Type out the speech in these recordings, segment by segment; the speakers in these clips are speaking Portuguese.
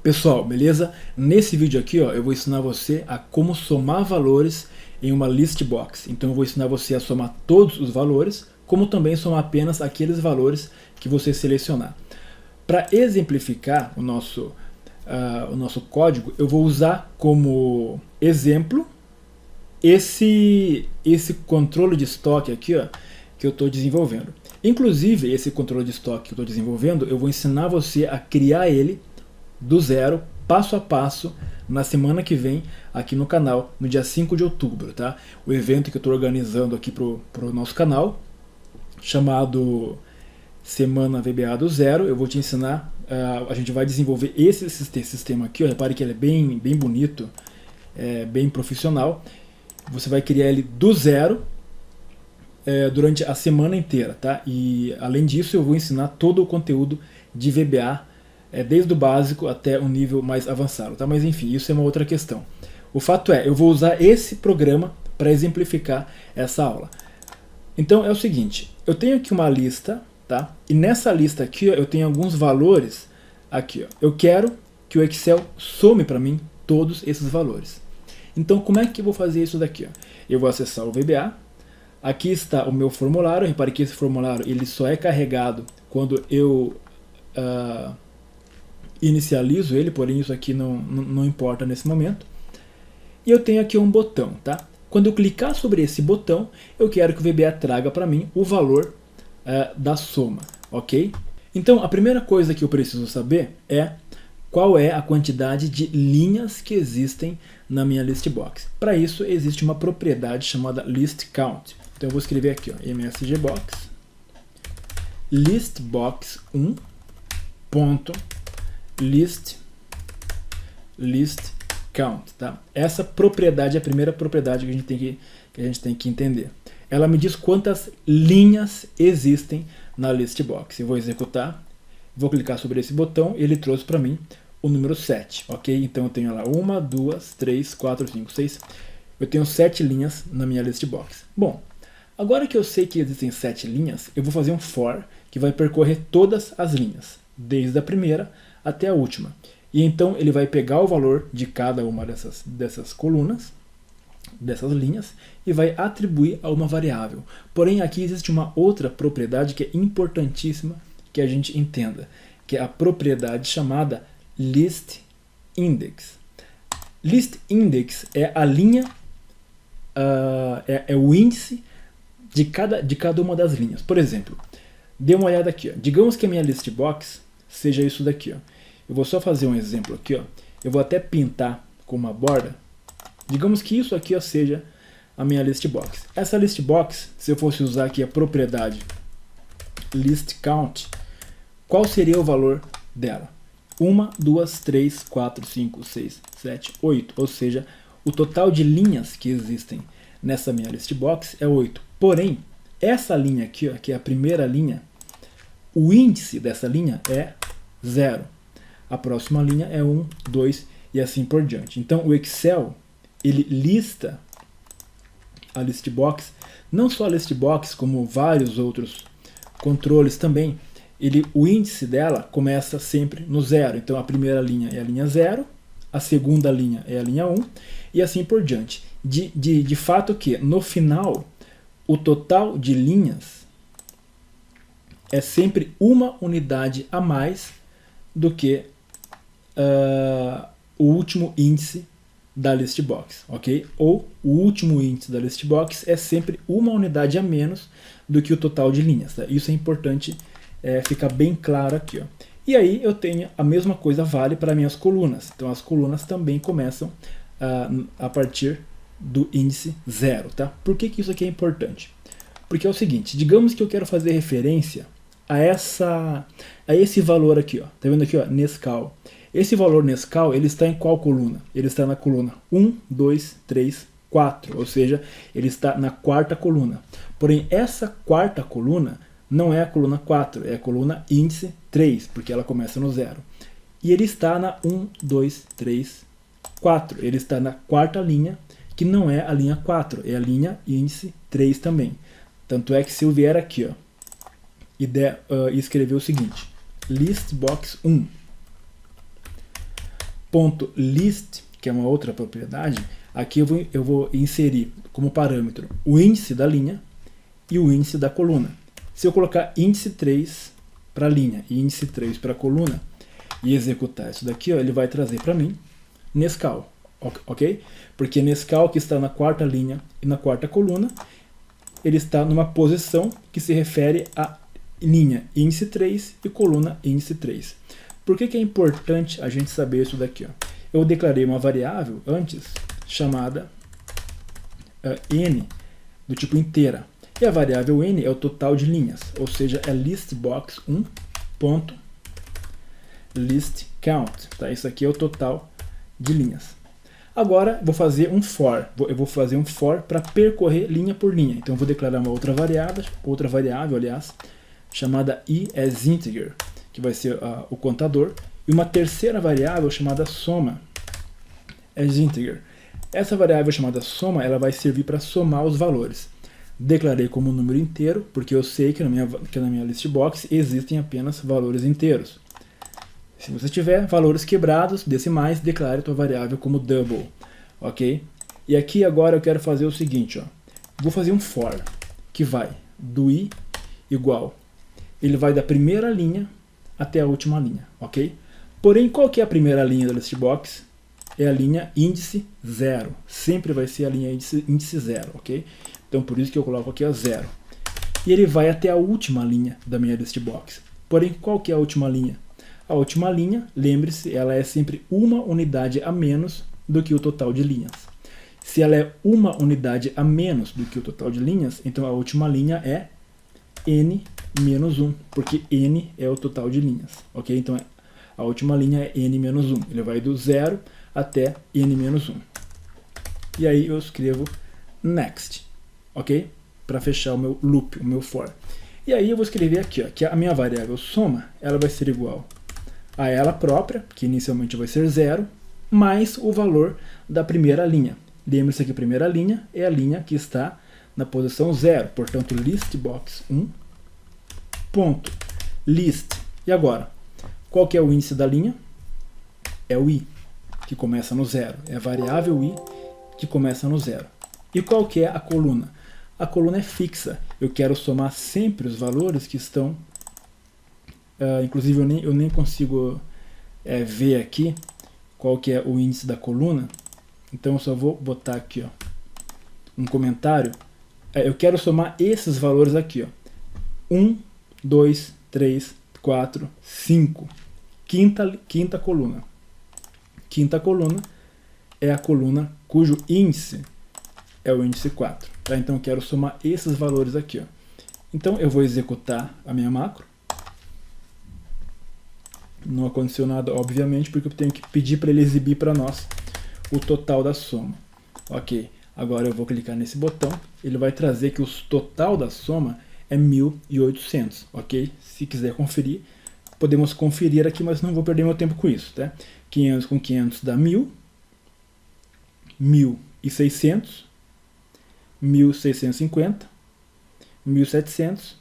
Pessoal, beleza? Nesse vídeo aqui, ó, eu vou ensinar você a como somar valores em uma list box. Então eu vou ensinar você a somar todos os valores, como também somar apenas aqueles valores que você selecionar. Para exemplificar o nosso código, eu vou usar como exemplo esse controle de estoque aqui, ó, que eu estou desenvolvendo. Inclusive, esse controle de estoque que eu estou desenvolvendo, eu vou ensinar você a criar ele do zero, passo a passo, na semana que vem, aqui no canal, no dia 5 de outubro, tá? O evento que eu estou organizando aqui pro nosso canal, chamado Semana VBA do Zero. Eu vou te ensinar, a gente vai desenvolver esse sistema aqui, ó, repare que ele é bem bonito, bem profissional. Você vai criar ele do zero durante a semana inteira, tá? E além disso, eu vou ensinar todo o conteúdo de VBA, desde o básico até o nível mais avançado, tá? Mas enfim, isso é uma outra questão. O fato é, eu vou usar esse programa para exemplificar essa aula. Então é o seguinte, eu tenho aqui uma lista, tá? E nessa lista aqui, ó, eu tenho alguns valores aqui, ó. Eu quero que o Excel some para mim todos esses valores. Então como é que eu vou fazer isso daqui, ó? Eu vou acessar o VBA. Aqui está o meu formulário. Repare que esse formulário ele só é carregado quando eu inicializo ele, porém isso aqui não importa nesse momento. E eu tenho aqui um botão, tá? Quando eu clicar sobre esse botão, eu quero que o VBA traga para mim o valor da soma, ok? Então a primeira coisa que eu preciso saber é qual é a quantidade de linhas que existem na minha list box. Para isso existe uma propriedade chamada list count. Então eu vou escrever aqui, ó, msgbox listbox1 ponto list count, tá? Essa propriedade é a primeira propriedade que a gente tem que entender. Ela me diz quantas linhas existem na list box. Eu vou executar, vou clicar sobre esse botão e ele trouxe para mim o número 7, ok? Então eu tenho lá 1, 2, 3, 4, 5, 6. Eu tenho 7 linhas na minha list box. Bom, agora que eu sei que existem 7 linhas, eu vou fazer um for que vai percorrer todas as linhas, desde a primeira até a última. E então ele vai pegar o valor de cada uma dessas colunas, dessas linhas, e vai atribuir a uma variável. Porém, aqui existe uma outra propriedade que é importantíssima que a gente entenda, que é a propriedade chamada list index. List index é a linha, é o índice de cada uma das linhas. Por exemplo, dê uma olhada aqui, ó. Digamos que a minha list box seja isso daqui, ó. Eu vou só fazer um exemplo aqui, ó. Eu vou até pintar com uma borda. Digamos que isso aqui, ó, seja a minha list box. Essa list box, se eu fosse usar aqui a propriedade list count, qual seria o valor dela? 1, 2, 3, 4, 5, 6, 7, 8. Ou seja, o total de linhas que existem nessa minha list box é 8. Porém, essa linha aqui, ó, que é a primeira linha, o índice dessa linha é 0. A próxima linha é 1, 2 e assim por diante. Então o Excel, ele lista a list box, não só a list box, como vários outros controles também. O índice dela começa sempre no 0. Então a primeira linha é a linha 0, a segunda linha é a linha 1 e assim por diante. De fato que no final o total de linhas é sempre uma unidade a mais do que o último índice da list box, ok? Ou o último índice da list box é sempre uma unidade a menos do que o total de linhas, tá? Isso é importante ficar bem claro aqui, ó. E aí eu tenho a mesma coisa vale para minhas colunas. Então as colunas também começam a partir do índice 0, tá? Por que isso aqui é importante? Porque é o seguinte, digamos que eu quero fazer referência a esse valor aqui, ó. Tá vendo aqui, ó, Nescau. Esse valor Nescau, ele está em qual coluna? Ele está na coluna 1, 2, 3, 4, ou seja, ele está na quarta coluna. Porém, essa quarta coluna não é a coluna 4, é a coluna índice 3, porque ela começa no 0. E ele está na 1, 2, 3, 4. Ele está na quarta linha, que não é a linha 4, é a linha índice 3 também. Tanto é que se eu vier aqui, ó, e escrever o seguinte, listbox 1, ponto list, que é uma outra propriedade, aqui eu vou inserir como parâmetro o índice da linha e o índice da coluna. Se eu colocar índice 3 para a linha e índice 3 para a coluna e executar isso daqui, ó, ele vai trazer para mim Nescau, ok? Porque Nescau, que está na quarta linha e na quarta coluna, ele está numa posição que se refere a linha índice 3 e coluna índice 3. Por que é importante a gente saber isso daqui? Ó? Eu declarei uma variável antes chamada n, do tipo inteira. E a variável n é o total de linhas, ou seja, é listbox1.listCount. Tá? Isso aqui é o total de linhas. Agora vou fazer um for. Eu vou fazer um for para percorrer linha por linha. Então eu vou declarar uma outra variável, aliás, chamada iAsInteger, que vai ser o contador, e uma terceira variável chamada soma asInteger. Essa variável chamada soma, ela vai servir para somar os valores. Declarei como número inteiro, porque eu sei que na minha listbox existem apenas valores inteiros. Se você tiver valores quebrados, decimais, declare a tua variável como double, ok? E aqui agora eu quero fazer o seguinte, ó. Vou fazer um for, que vai do i igual, ele vai da primeira linha até a última linha, ok? Porém, qual que é a primeira linha da listbox? É a linha índice 0, sempre vai ser a linha índice 0, ok? Então por isso que eu coloco aqui a 0. E ele vai até a última linha da minha listbox. Porém, qual que é a última linha? A última linha, lembre-se, ela é sempre uma unidade a menos do que o total de linhas. Se ela é uma unidade a menos do que o total de linhas, então a última linha é n menos 1, porque n é o total de linhas, ok? Então a última linha é n menos 1, ele vai do 0 até n menos 1. E aí eu escrevo next, ok? Para fechar o meu loop, o meu for. E aí eu vou escrever aqui, ó, que a minha variável soma, ela vai ser igual a ela própria, que inicialmente vai ser 0, mais o valor da primeira linha. Lembre-se que a primeira linha é a linha que está na posição 0, portanto listbox1.list. E agora, qual que é o índice da linha? É o i, que começa no 0. É a variável i que começa no 0. E qual que é a coluna? A coluna é fixa. Eu quero somar sempre os valores que estão... inclusive eu nem consigo ver aqui qual que é o índice da coluna. Então eu só vou botar aqui, ó, um comentário. Eu quero somar esses valores aqui, ó. 1, 2, 3, 4, 5. Quinta coluna. Quinta coluna é a coluna cujo índice é o índice 4. Tá? Então eu quero somar esses valores aqui, ó. Então eu vou executar a minha macro. Não aconteceu nada, obviamente, porque eu tenho que pedir para ele exibir para nós o total da soma. Ok, agora eu vou clicar nesse botão, ele vai trazer que o total da soma é 1.800, ok? Se quiser conferir, podemos conferir aqui, mas não vou perder meu tempo com isso, tá? 500 com 500 dá 1.000, 1.600, 1.650, 1.700,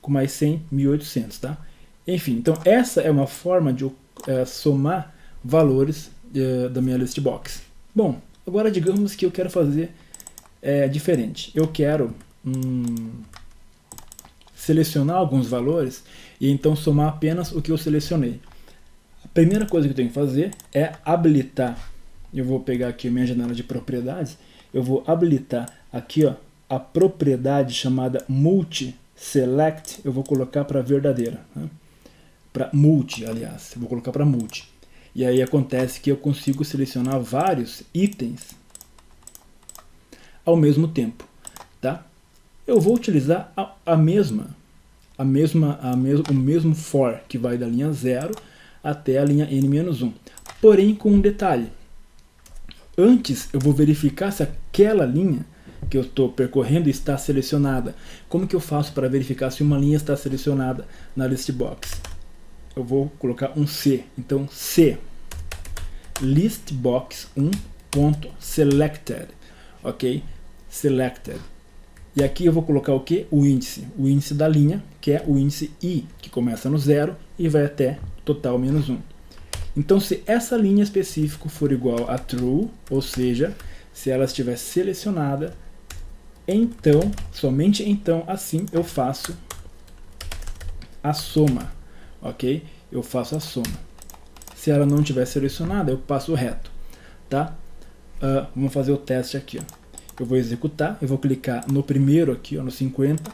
com mais 100, 1.800, tá? Enfim, então essa é uma forma de somar valores da minha listbox. Bom, agora digamos que eu quero fazer diferente. Eu quero selecionar alguns valores e então somar apenas o que eu selecionei. A primeira coisa que eu tenho que fazer é habilitar. Eu vou pegar aqui a minha janela de propriedades. Eu vou habilitar aqui, ó, a propriedade chamada multi-select. Eu vou colocar para verdadeira, né? Para multi, aliás, eu vou colocar para multi. E aí acontece que eu consigo selecionar vários itens ao mesmo tempo, tá? Eu vou utilizar o mesmo for, que vai da linha 0 até a linha n-1. Porém, com um detalhe. Antes, eu vou verificar se aquela linha que eu estou percorrendo está selecionada. Como que eu faço para verificar se uma linha está selecionada na listbox? Eu vou colocar um C. Então, C, listbox1.selected, ok? Selected. E aqui eu vou colocar o que? O índice da linha, que é o índice I, que começa no 0 e vai até total menos 1. Então, se essa linha específica for igual a true, ou seja, se ela estiver selecionada, então, somente então, assim eu faço a soma, ok? Eu faço a soma. Se ela não estiver selecionada, eu passo reto, tá? Vamos fazer o teste aqui, ó. Eu vou executar, eu vou clicar no primeiro aqui, ó, no 50.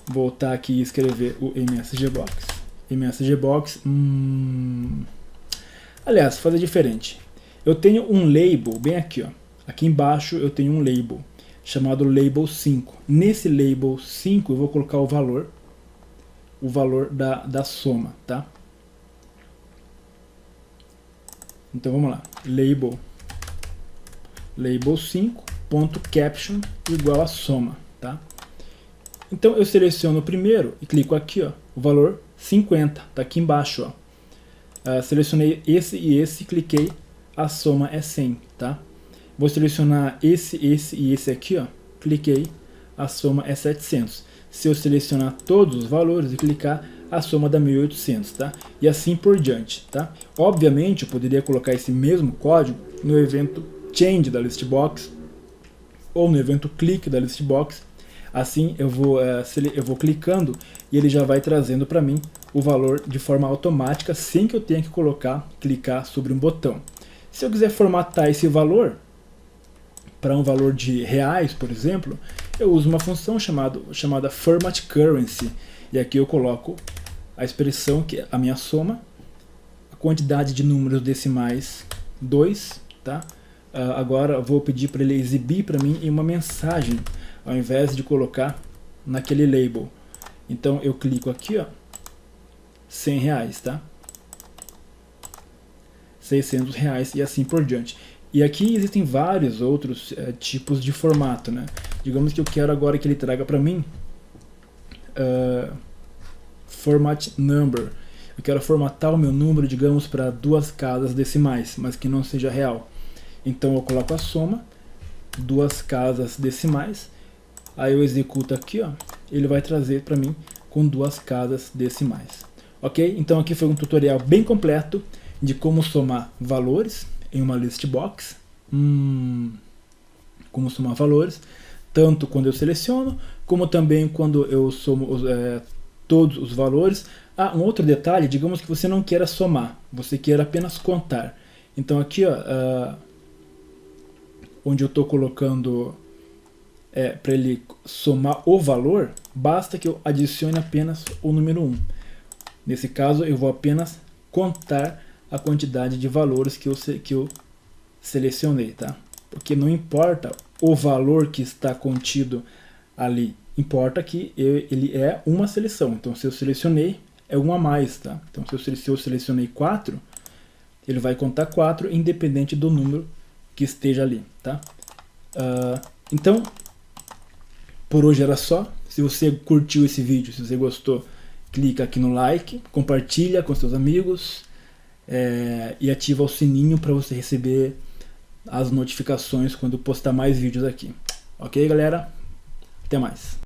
Voltar aqui e escrever o MSGBox. MSGBox, aliás, fazer diferente. Eu tenho um label bem aqui, ó. Aqui embaixo eu tenho um label chamado label 5. Nesse label 5 eu vou colocar o valor da soma, tá? Então vamos lá. Label 5.caption igual a soma, tá? Então eu seleciono o primeiro e clico aqui, ó, o valor 50, tá aqui embaixo, ó. Selecionei esse e esse, cliquei, a soma é 100, tá? Vou selecionar esse e esse aqui, ó, cliquei, a soma é 700. Se eu selecionar todos os valores e clicar, a soma dá 1800, tá? E assim por diante, tá? Obviamente eu poderia colocar esse mesmo código no evento change da listbox ou no evento click da listbox. Assim eu vou clicando e ele já vai trazendo para mim o valor de forma automática sem que eu tenha que clicar sobre um botão. Se eu quiser formatar esse valor para um valor de reais, por exemplo, eu uso uma função chamada format currency, e aqui eu coloco a expressão que é a minha soma, a quantidade de números decimais 2, tá? Agora eu vou pedir para ele exibir para mim em uma mensagem, ao invés de colocar naquele label. Então eu clico aqui, ó, 100 reais, tá? 600 reais e assim por diante. E aqui existem vários outros tipos de formato, né? Digamos que eu quero agora que ele traga para mim format number. Eu quero formatar o meu número, digamos, para 2 casas decimais, mas que não seja real. Então eu coloco a soma, 2 casas decimais, aí eu executo aqui, ó, ele vai trazer para mim com 2 casas decimais. Ok? Então aqui foi um tutorial bem completo de como somar valores em uma listbox. Como somar valores, tanto quando eu seleciono, como também quando eu somo todos os valores. Um outro detalhe, digamos que você não queira somar, você queira apenas contar. Então aqui, ó, onde eu estou colocando para ele somar o valor, basta que eu adicione apenas o número 1. Nesse caso eu vou apenas contar a quantidade de valores que eu selecionei, tá? Porque não importa o valor que está contido ali, importa que ele é uma seleção. Então se eu selecionei, é um a mais, tá? Então se eu selecionei 4, ele vai contar 4 independente do número que esteja ali, tá? Então, por hoje era só. Se você curtiu esse vídeo, se você gostou, clica aqui no like, compartilha com seus amigos e ativa o sininho para você receber as notificações quando postar mais vídeos aqui. Ok, galera? Até mais.